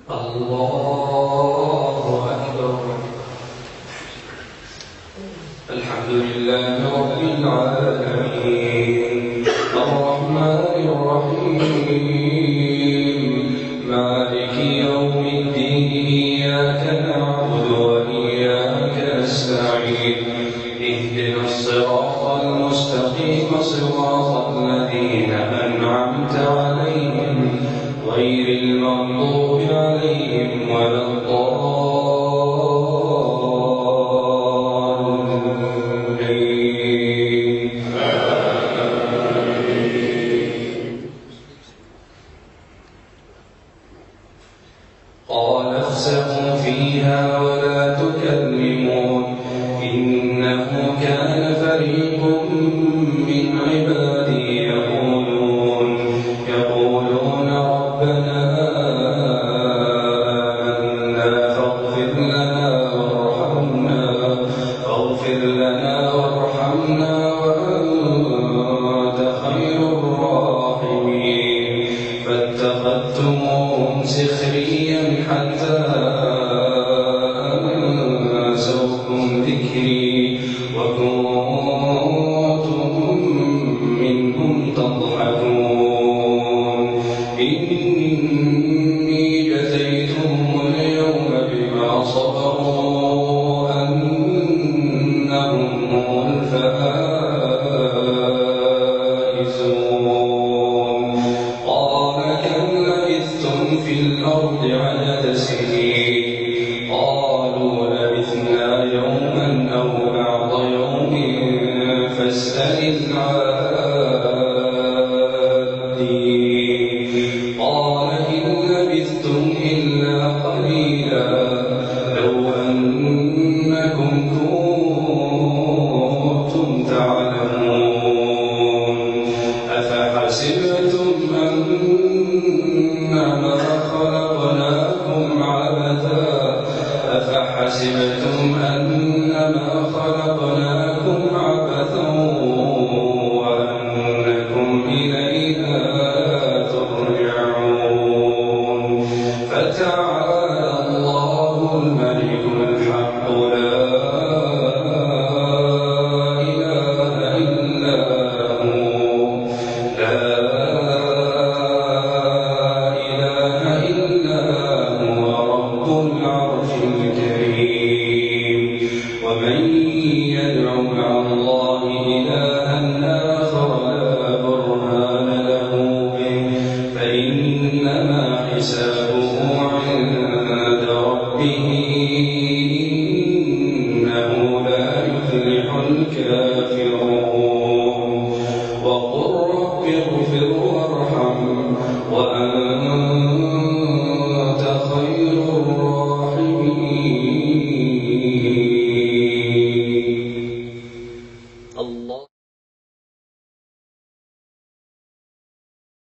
الله أكبر. الحمد لله رب العالمين الرحمن الرحيم مالك يوم الدين إياك نعبد وإياك نستعين اهدنا الصراط المستقيم صراط الذين أنعمت عليهم غير المغضوب عليهم ولا الضالين. قال اخسئوا فيها ولا تكلمون إنه كان فريق من عبادي يقولون ربنا آمنا فاغفر لنا وارحمنا وأنت خير الراحمين فاتخذتموهم سخريا حتى أنسوكم ذكري وكنتم منهم تضحكون إني جزيتهم اليوم بما صبروا أنهم هم الفائزون. قال كم لبثتم في الأرض عدد سنين قالوا لبثنا يوما أو بعض يوم فاسأل العادين. قال إن لبثتم إلا قليلا لو أنكم كنتم تعلمون أفحسبتم أنما خلقناكم عبثا وأنكم إلينا ترجعون. فتعالى الله الملك الحق لا إله إلا هو رب العرش الكريم. ومن يدع مع الله إلها آخر لا برهان له به فإنما حسابه عند ربه إنه لا يفلح الكافرون.